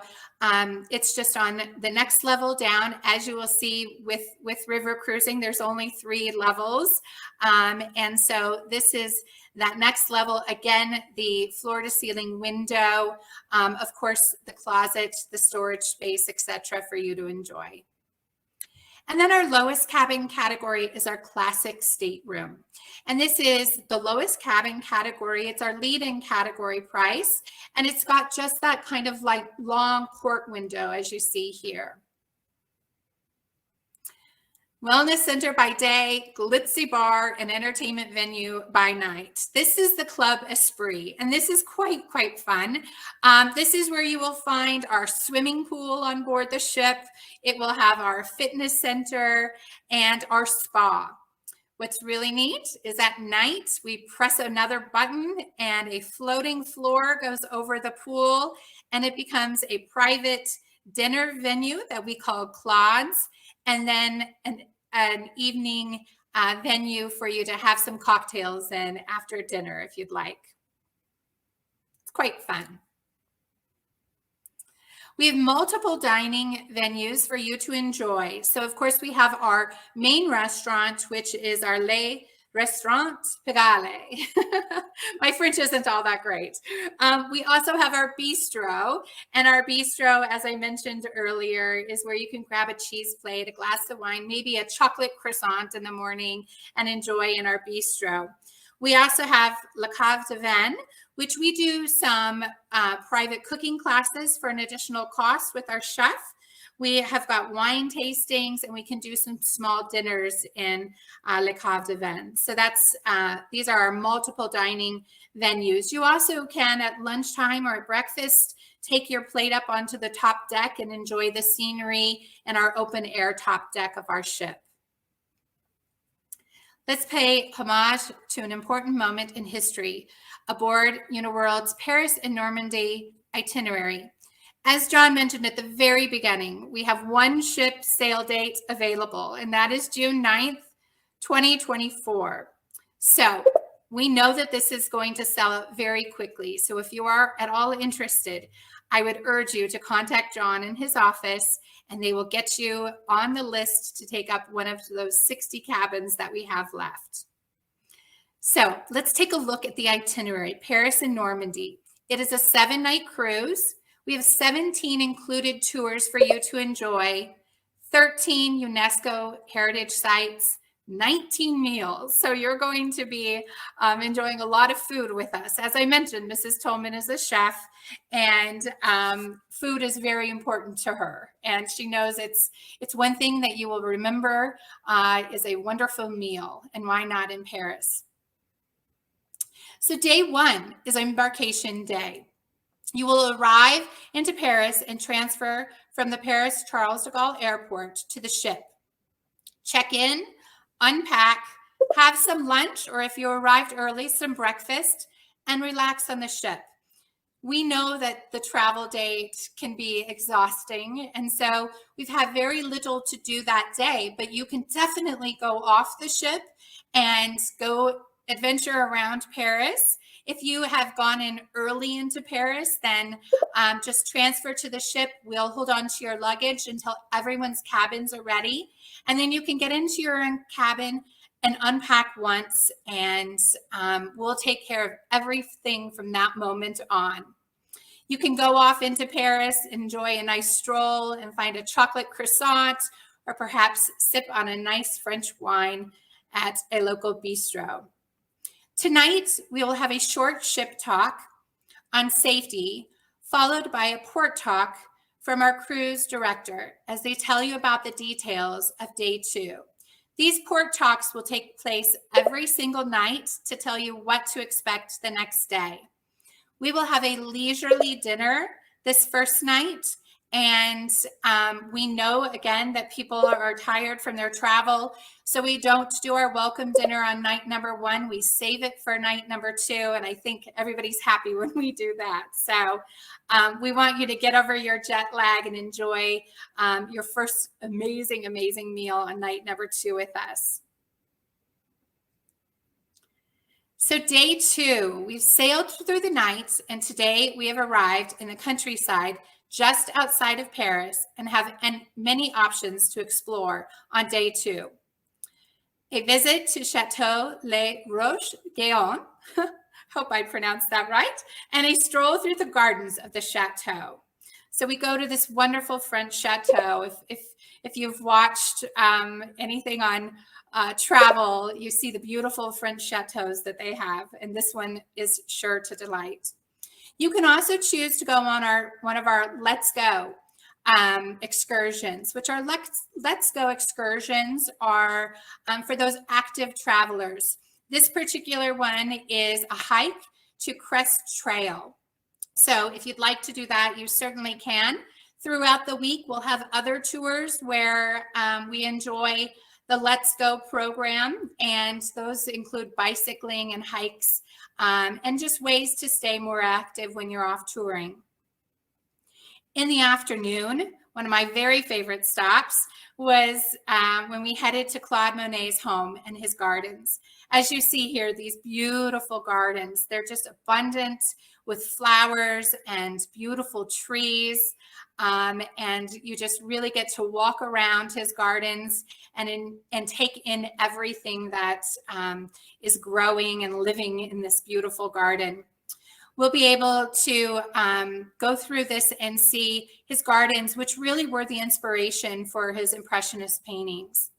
it's just on the next level down. As you will see with river cruising, there's only 3 levels. And so this is that next level. Again, the floor to ceiling window, of course, the closet, the storage space, etc., for you to enjoy. And then our lowest cabin category is our classic stateroom. And this is the lowest cabin category. It's our lead-in category price. And it's got just that kind of like long port window, as you see here. Wellness center by day, glitzy bar, and entertainment venue by night. This is the Club Esprit, and this is quite fun. This is where you will find our swimming pool on board the ship. It will have our fitness center and our spa. What's really neat is at night, we press another button and a floating floor goes over the pool, and it becomes a private dinner venue that we call Claude's, and then an evening venue for you to have some cocktails in after dinner if you'd like. It's quite fun. We have multiple dining venues for you to enjoy. So of course we have our main restaurant, which is our Le Restaurant Pagale. My French isn't all that great. We also have our bistro, and our bistro, as I mentioned earlier, is where you can grab a cheese plate, a glass of wine, maybe a chocolate croissant in the morning and enjoy in our bistro. We also have Le Cave de Vin, which we do some private cooking classes for an additional cost with our chef. We have got wine tastings, and we can do some small dinners in Le Cave de Vin. So that's these are our multiple dining venues. You also can, at lunchtime or at breakfast, take your plate up onto the top deck and enjoy the scenery and our open air top deck of our ship. Let's pay homage to an important moment in history aboard Uniworld's Paris and Normandy itinerary. As John mentioned at the very beginning, we have one ship sail date available, and that is June 9th, 2024. So we know that this is going to sell out very quickly. So if you are at all interested, I would urge you to contact John in his office, and they will get you on the list to take up one of those 60 cabins that we have left. So let's take a look at the itinerary, Paris and Normandy. It is a 7-night cruise. We have 17 included tours for you to enjoy, 13 UNESCO heritage sites, 19 meals. So you're going to be enjoying a lot of food with us. As I mentioned, Mrs. Tolman is a chef, and food is very important to her. And she knows it's one thing that you will remember is a wonderful meal, and why not in Paris? So day 1 is embarkation day. You will arrive into Paris and transfer from the Paris Charles de Gaulle Airport to the ship. Check in, unpack, have some lunch, or if you arrived early, some breakfast, and relax on the ship. We know that the travel date can be exhausting, and so we've had very little to do that day, but you can definitely go off the ship and go adventure around Paris. If you have gone in early into Paris, then just transfer to the ship. We'll hold on to your luggage until everyone's cabins are ready. And then you can get into your own cabin and unpack once, and we'll take care of everything from that moment on. You can go off into Paris, enjoy a nice stroll, and find a chocolate croissant, or perhaps sip on a nice French wine at a local bistro. Tonight, we will have a short ship talk on safety, followed by a port talk from our cruise director as they tell you about the details of day 2. These port talks will take place every single night to tell you what to expect the next day. We will have a leisurely dinner this first night, And we know, again, that people are tired from their travel. So we don't do our welcome dinner on night number 1. We save it for night number 2. And I think everybody's happy when we do that. So we want you to get over your jet lag and enjoy your first amazing, amazing meal on night number 2 with us. So day 2, we've sailed through the nights, and today we have arrived in the countryside just outside of Paris and have many options to explore on day 2. A visit to Chateau Les Roches-Guyon, hope I pronounced that right, and a stroll through the gardens of the chateau. So we go to this wonderful French chateau. If you've watched anything on travel, you see the beautiful French chateaus that they have, and this one is sure to delight. You can also choose to go on one of our Let's Go excursions, which are Let's Go excursions are for those active travelers. This particular one is a hike to Crest Trail. So if you'd like to do that, you certainly can. Throughout the week, we'll have other tours where we enjoy the Let's Go program, and those include bicycling and hikes and just ways to stay more active when you're off touring. In the afternoon, one of my very favorite stops was when we headed to Claude Monet's home and his gardens. As you see here, these beautiful gardens, they're just abundant with flowers and beautiful trees. And you just really get to walk around his gardens and take in everything that is growing and living in this beautiful garden. We'll be able to go through this and see his gardens, which really were the inspiration for his Impressionist paintings.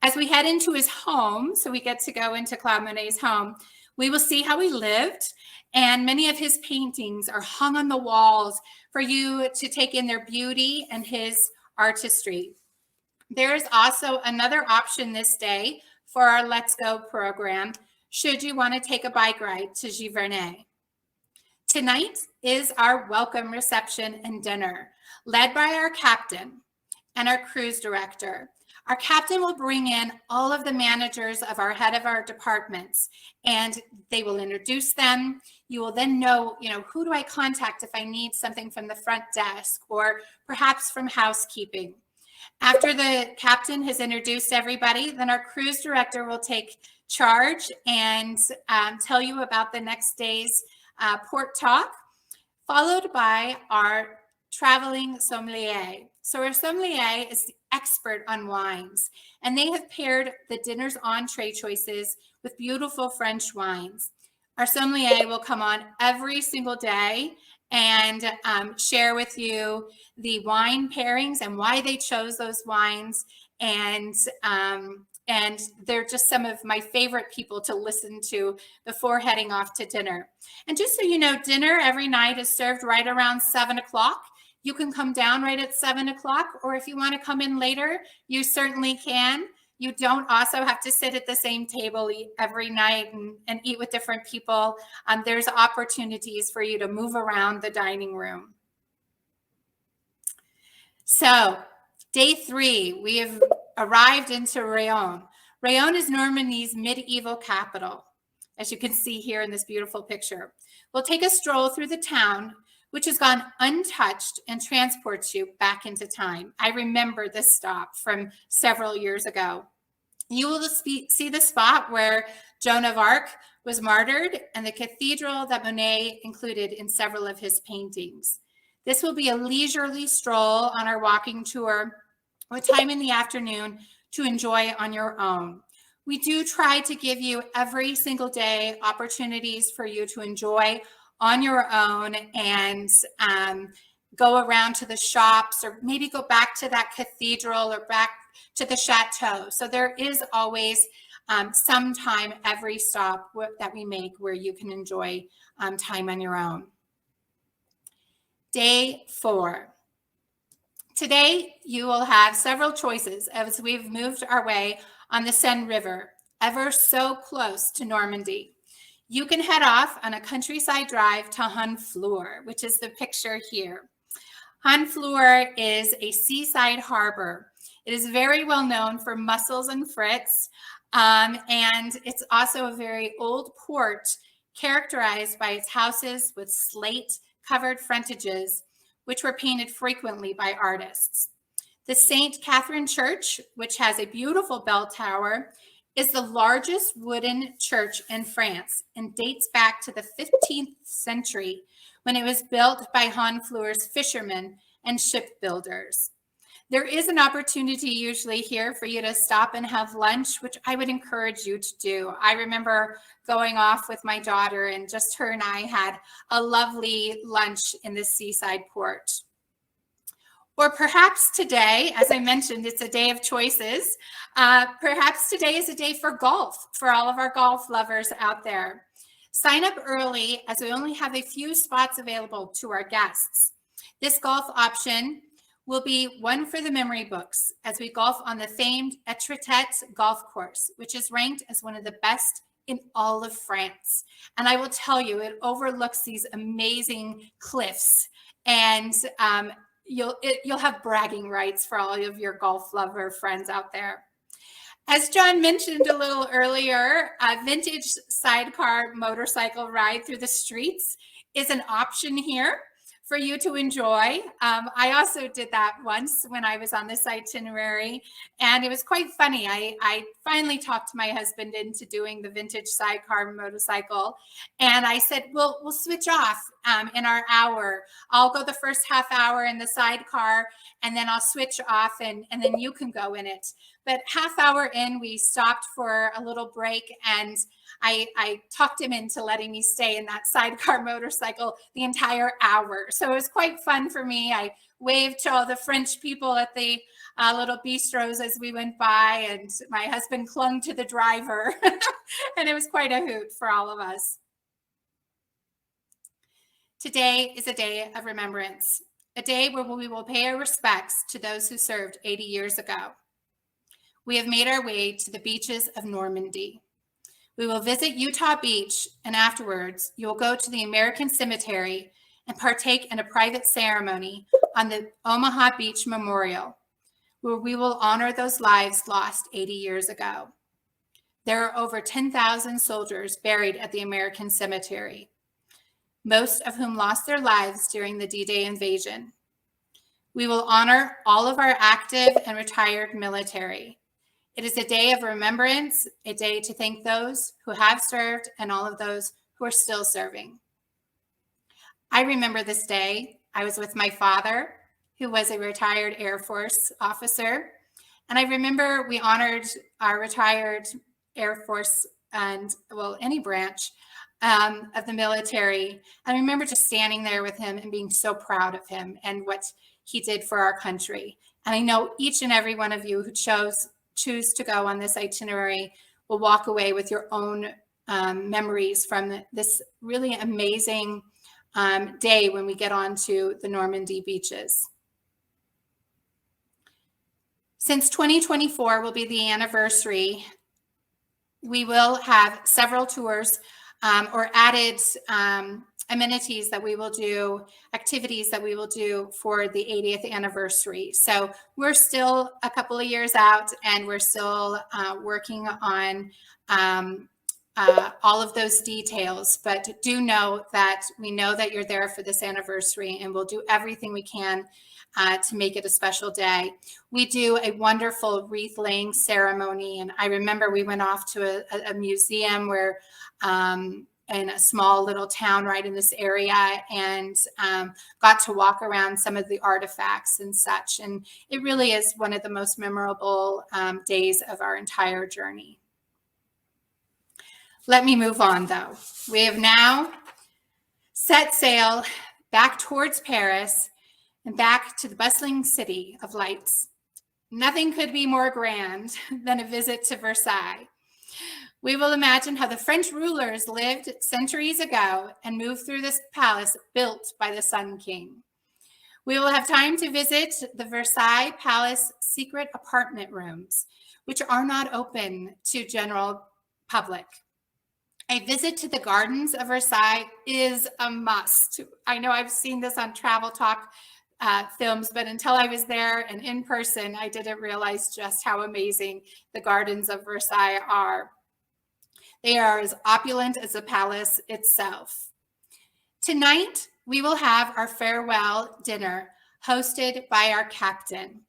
As we head into his home, so we get to go into Claude Monet's home, we will see how he lived, and many of his paintings are hung on the walls for you to take in their beauty and his artistry. There is also another option this day for our Let's Go program, should you want to take a bike ride to Giverny. Tonight is our welcome reception and dinner, led by our captain and our cruise director. Our captain will bring in all of the managers of our head of our departments, and they will introduce them. You will then know, who do I contact if I need something from the front desk or perhaps from housekeeping. After the captain has introduced everybody, then our cruise director will take charge and tell you about the next day's port talk, followed by our traveling sommelier. So our sommelier is the expert on wines, and they have paired the dinner's entree choices with beautiful French wines. Our sommelier will come on every single day and share with you the wine pairings and why they chose those wines. And they're just some of my favorite people to listen to before heading off to dinner. And just so you know, dinner every night is served right around 7 o'clock. You can come down right at 7 o'clock, or if you want to come in later, you certainly can. You don't also have to sit at the same table every night and eat with different people. There's opportunities for you to move around the dining room. So day 3, we have arrived into Rayon. Rayon is Normandy's medieval capital, as you can see here in this beautiful picture. We'll take a stroll through the town, which has gone untouched and transports you back into time. I remember this stop from several years ago. You will see the spot where Joan of Arc was martyred and the cathedral that Monet included in several of his paintings. This will be a leisurely stroll on our walking tour with time in the afternoon to enjoy on your own. We do try to give you every single day opportunities for you to enjoy on your own and go around to the shops, or maybe go back to that cathedral or back to the chateau. So there is always some time every stop that we make where you can enjoy time on your own. Day 4. Today, you will have several choices as we've moved our way on the Seine River, ever so close to Normandy. You can head off on a countryside drive to Honfleur, which is the picture here. Honfleur is a seaside harbor. It is very well known for mussels and frits, and it's also a very old port characterized by its houses with slate-covered frontages, which were painted frequently by artists. The St. Catherine Church, which has a beautiful bell tower, is the largest wooden church in France and dates back to the 15th century when it was built by Honfleur's fishermen and shipbuilders. There is an opportunity usually here for you to stop and have lunch, which I would encourage you to do. I remember going off with my daughter, and just her and I had a lovely lunch in the seaside port. Or perhaps today, as I mentioned, it's a day of choices. Perhaps today is a day for golf, for all of our golf lovers out there. Sign up early, as we only have a few spots available to our guests. This golf option will be one for the memory books as we golf on the famed Etretat golf course, which is ranked as one of the best in all of France. And I will tell you, it overlooks these amazing cliffs, and you'll have bragging rights for all of your golf lover friends out there. As John mentioned a little earlier, a vintage sidecar motorcycle ride through the streets is an option here for you to enjoy. I also did that once when I was on this itinerary, and it was quite funny. I finally talked my husband into doing the vintage sidecar motorcycle, and I said, we'll switch off in our hour. I'll go the first half hour in the sidecar, and then I'll switch off, and then you can go in it. But half hour in, we stopped for a little break, and I talked him into letting me stay in that sidecar motorcycle the entire hour. So it was quite fun for me. I waved to all the French people at the little bistros as we went by, and my husband clung to the driver. And it was quite a hoot for all of us. Today is a day of remembrance, a day where we will pay our respects to those who served 80 years ago. We have made our way to the beaches of Normandy. We will visit Utah Beach, and afterwards, you will go to the American Cemetery and partake in a private ceremony on the Omaha Beach Memorial, where we will honor those lives lost 80 years ago. There are over 10,000 soldiers buried at the American Cemetery, most of whom lost their lives during the D-Day invasion. We will honor all of our active and retired military. It is a day of remembrance, a day to thank those who have served and all of those who are still serving. I remember this day. I was with my father, who was a retired Air Force officer. And I remember we honored our retired Air Force and, well, any branch of the military. I remember just standing there with him and being so proud of him and what he did for our country. And I know each and every one of you who choose to go on this itinerary will walk away with your own memories from this really amazing day when we get onto the Normandy beaches. Since 2024 will be the anniversary, we will have several tours or added amenities that we will do, activities that we will do for the 80th anniversary. So we're still a couple of years out, and we're still working on all of those details, but do know that we know that you're there for this anniversary, and we'll do everything we can to make it a special day. We do a wonderful wreath laying ceremony, and I remember we went off to a museum where in a small little town right in this area, and got to walk around some of the artifacts and such. And it really is one of the most memorable days of our entire journey. Let me move on, though. We have now set sail back towards Paris and back to the bustling city of lights. Nothing could be more grand than a visit to Versailles. We will imagine how the French rulers lived centuries ago and moved through this palace built by the Sun King. We will have time to visit the Versailles Palace secret apartment rooms, which are not open to general public. A visit to the gardens of Versailles is a must. I know I've seen this on Travel Talk films, but until I was there and in person, I didn't realize just how amazing the gardens of Versailles are. They are as opulent as the palace itself. Tonight, we will have our farewell dinner hosted by our captain.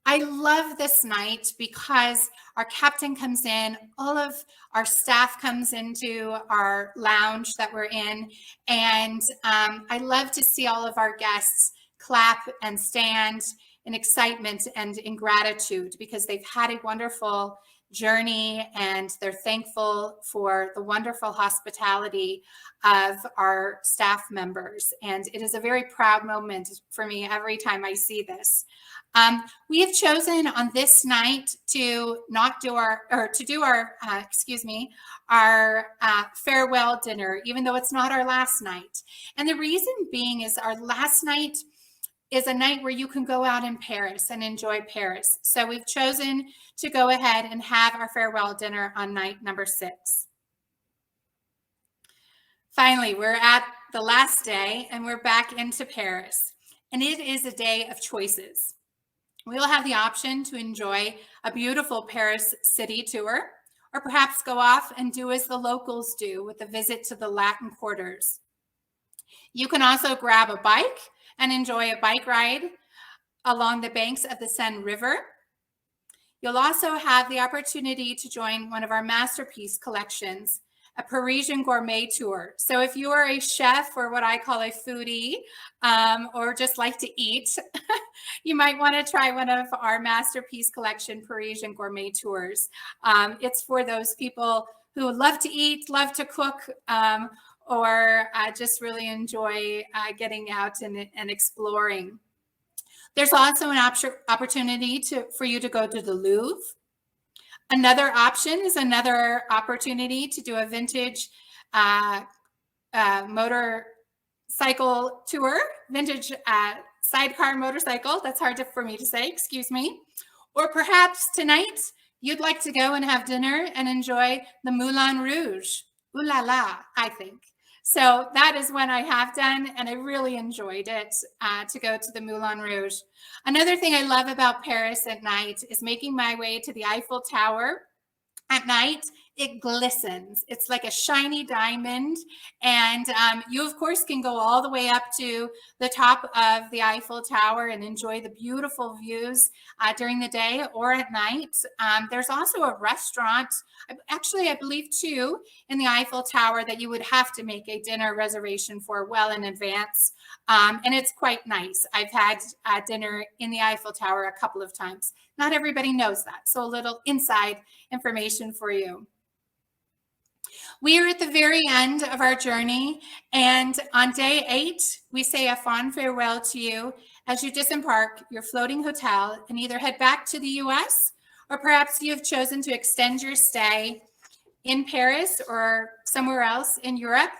I love this night because our captain comes in, all of our staff comes into our lounge that we're in, and I love to see all of our guests clap and stand in excitement and in gratitude because they've had a wonderful journey and they're thankful for the wonderful hospitality of our staff members. And it is a very proud moment for me every time I see this. We have chosen on this night to not do our, or to do our, our farewell dinner, even though it's not our last night. And the reason being is our last night is a night where you can go out in Paris and enjoy Paris. So we've chosen to go ahead and have our farewell dinner on night number 6. Finally, we're at the last day and we're back into Paris. And it is a day of choices. We will have the option to enjoy a beautiful Paris city tour, or perhaps go off and do as the locals do with a visit to the Latin quarters. You can also grab a bike and enjoy a bike ride along the banks of the Seine River. You'll also have the opportunity to join one of our masterpiece collections, a Parisian gourmet tour. So if you are a chef or what I call a foodie, or just like to eat, you might want to try one of our masterpiece collection Parisian gourmet tours. It's for those people who love to eat, love to cook, or just really enjoy getting out and exploring. There's also an opportunity for you to go to the Louvre. Another option is another opportunity to do a vintage motorcycle tour, vintage sidecar motorcycle. That's hard for me to say, excuse me. Or perhaps tonight you'd like to go and have dinner and enjoy the Moulin Rouge. Ooh la la, I think. So that is what I have done, and I really enjoyed it to go to the Moulin Rouge. Another thing I love about Paris at night is making my way to the Eiffel Tower. At night, it glistens. It's like a shiny diamond. And you, of course, can go all the way up to the top of the Eiffel Tower and enjoy the beautiful views during the day or at night. There's also a restaurant, actually, I believe 2 in the Eiffel Tower that you would have to make a dinner reservation for well in advance. And it's quite nice. I've had dinner in the Eiffel Tower a couple of times. Not everybody knows that. So a little inside information for you. We are at the very end of our journey, and on day 8, we say a fond farewell to you as you disembark your floating hotel and either head back to the US, or perhaps you have chosen to extend your stay in Paris or somewhere else in Europe.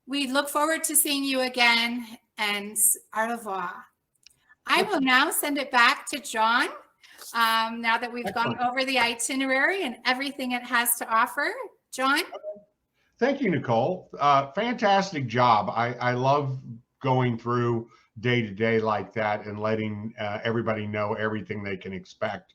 We look forward to seeing you again, and au revoir. I will now send it back to Jon, now that we've gone over the itinerary and everything it has to offer. Jon? Thank you, Nicole. Fantastic job. I love going through day to day like that and letting everybody know everything they can expect.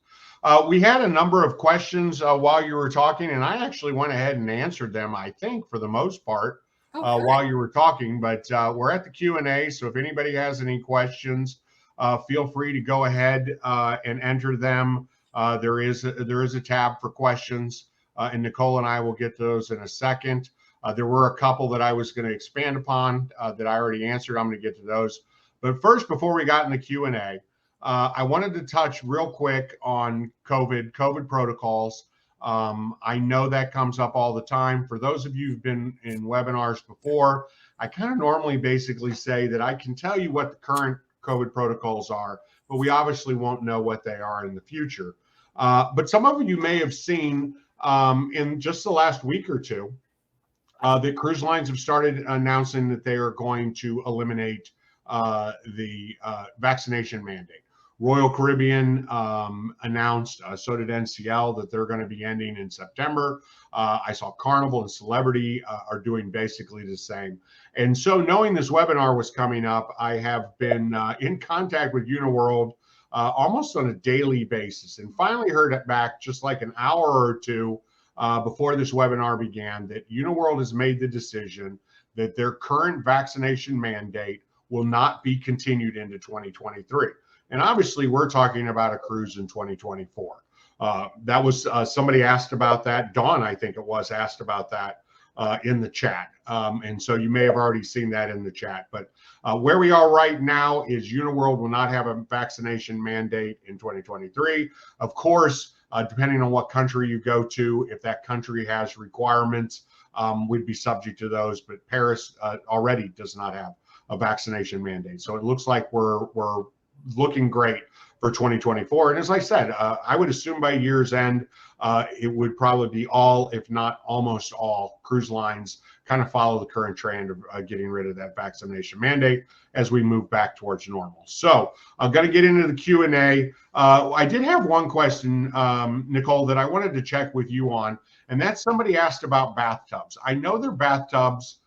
We had a number of questions while you were talking, and I actually went ahead and answered them, I think, for the most part, while you were talking. But we're at the Q&A, so if anybody has any questions, feel free to go ahead and enter them. There is a tab for questions. And Nicole and I will get those in a second. There were a couple that I was going to expand upon that I already answered. I'm going to get to those. But first, before we got in the Q&A, I wanted to touch real quick on COVID protocols. I know that comes up all the time. For those of you who've been in webinars before, I kind of normally basically say that I can tell you what the current COVID protocols are, but we obviously won't know what they are in the future. But some of you may have seen in just the last week or two, the cruise lines have started announcing that they are going to eliminate the vaccination mandate. Royal Caribbean announced, so did NCL, that they're going to be ending in September. I saw Carnival and Celebrity are doing basically the same. And so knowing this webinar was coming up, I have been in contact with Uniworld almost on a daily basis, and finally heard it back just like an hour or two before this webinar began that Uniworld has made the decision that their current vaccination mandate will not be continued into 2023. And obviously, we're talking about a cruise in 2024. That was somebody asked about that. Dawn, I think it was, asked about that in the chat. And so you may have already seen that in the chat. But where we are right now is Uniworld will not have a vaccination mandate in 2023. Of course, depending on what country you go to, if that country has requirements, we'd be subject to those. But Paris already does not have a vaccination mandate. So it looks like we're looking great for 2024. And as I said, I would assume by year's end, it would probably be all, if not almost all, cruise lines kind of follow the current trend of getting rid of that vaccination mandate as we move back towards normal. So I'm going to get into the Q&A. I did have one question, Nicole, that I wanted to check with you on, and that's somebody asked about bathtubs. I know there are bathtubs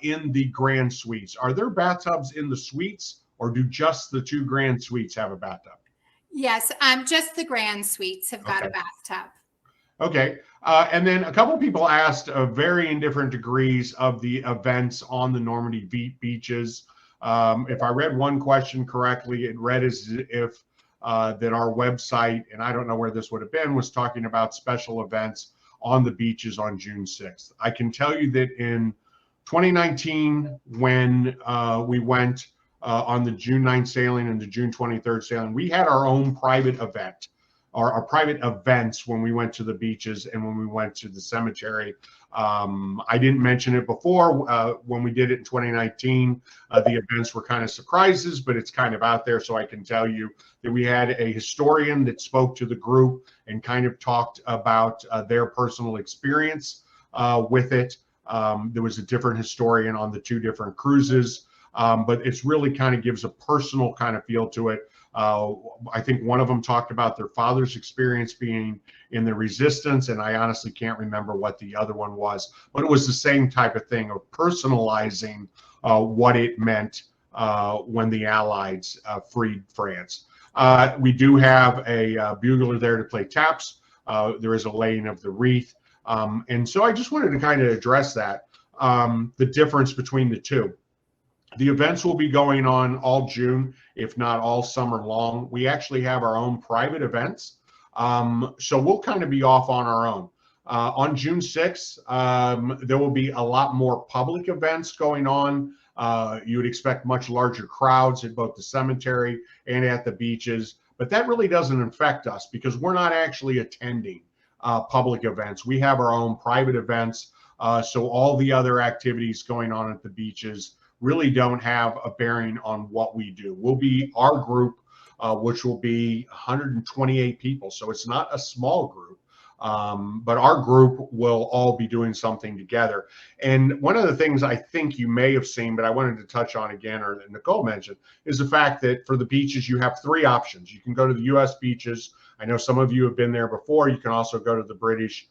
in the grand suites. Are there bathtubs in the suites, or do just the 2 grand suites have a bathtub? Yes, just the grand suites have got a bathtub. Okay. And then a couple of people asked varying different degrees of the events on the Normandy beaches. If I read one question correctly, it read as if that our website, and I don't know where this would have been, was talking about special events on the beaches on June 6th. I can tell you that in 2019, when we went on the June 9th sailing and the June 23rd sailing, we had our own private event, or our private events when we went to the beaches and when we went to the cemetery. I didn't mention it before. When we did it in 2019, the events were kind of surprises, but it's kind of out there. So I can tell you that we had a historian that spoke to the group and kind of talked about their personal experience with it. There was a different historian on the 2 different cruises. But it's really kind of gives a personal kind of feel to it. I think one of them talked about their father's experience being in the resistance, and I honestly can't remember what the other one was, but it was the same type of thing of personalizing what it meant when the Allies freed France. We do have a bugler there to play taps. There is a laying of the wreath. And so I just wanted to kind of address that, the difference between the 2. The events will be going on all June, if not all summer long. We actually have our own private events. So we'll kind of be off on our own. On June 6th, there will be a lot more public events going on. You would expect much larger crowds at both the cemetery and at the beaches. But that really doesn't affect us because we're not actually attending public events. We have our own private events. So all the other activities going on at the beaches really don't have a bearing on what we do. We'll be our group, which will be 128 people. So it's not a small group, but our group will all be doing something together. And one of the things I think you may have seen, but I wanted to touch on again, or that Nicole mentioned, is the fact that for the beaches, you have 3 options. You can go to the U.S. beaches. I know some of you have been there before. You can also go to the British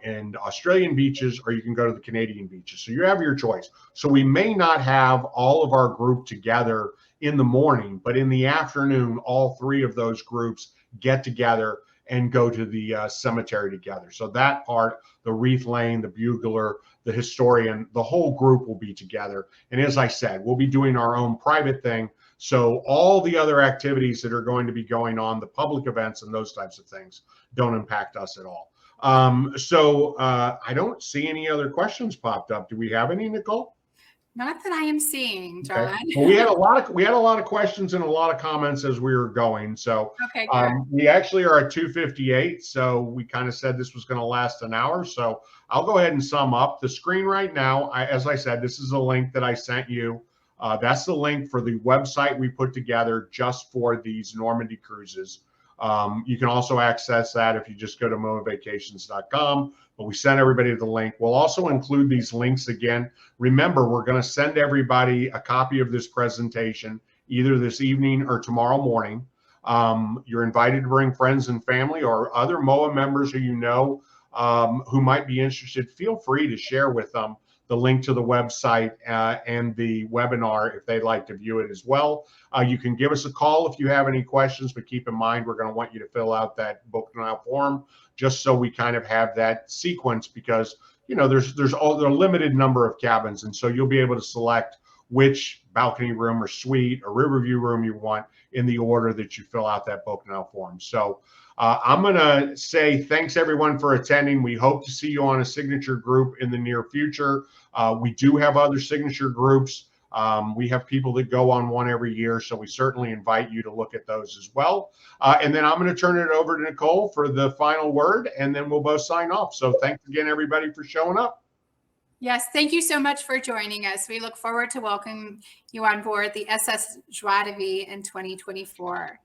and Australian beaches, or you can go to the Canadian beaches. So you have your choice. So we may not have all of our group together in the morning, but in the afternoon, all 3 of those groups get together and go to the cemetery together. So that part, the wreath laying, the bugler, the historian, the whole group will be together. And as I said, we'll be doing our own private thing. So all the other activities that are going to be going on, the public events and those types of things, don't impact us at all. So I don't see any other questions popped up. Do we have any, Nicole? Not that I am seeing, John. Okay. Well, we had a lot of questions and a lot of comments as we were going. So okay, good. We actually are at 2:58. So we kind of said this was going to last an hour. So I'll go ahead and sum up the screen right now. As I said, this is a link that I sent you. That's the link for the website we put together just for these Normandy cruises. You can also access that if you just go to MOAAvacations.com, but we sent everybody the link. We'll also include these links again. Remember, we're going to send everybody a copy of this presentation either this evening or tomorrow morning. You're invited to bring friends and family or other MOAA members who you know who might be interested. Feel free to share with them the link to the website and the webinar if they'd like to view it as well. You can give us a call if you have any questions, but keep in mind we're going to want you to fill out that book now form just so we kind of have that sequence, because there's a limited number of cabins, and so you'll be able to select which balcony room or suite or Riverview room you want in the order that you fill out that book now form. So I'm going to say thanks everyone for attending. We hope to see you on a signature group in the near future. We do have other signature groups. We have people that go on one every year, so we certainly invite you to look at those as well. And then I'm going to turn it over to Nicole for the final word, and then we'll both sign off. So thanks again, everybody, for showing up. Yes, thank you so much for joining us. We look forward to welcoming you on board the SS Joie de Vie in 2024.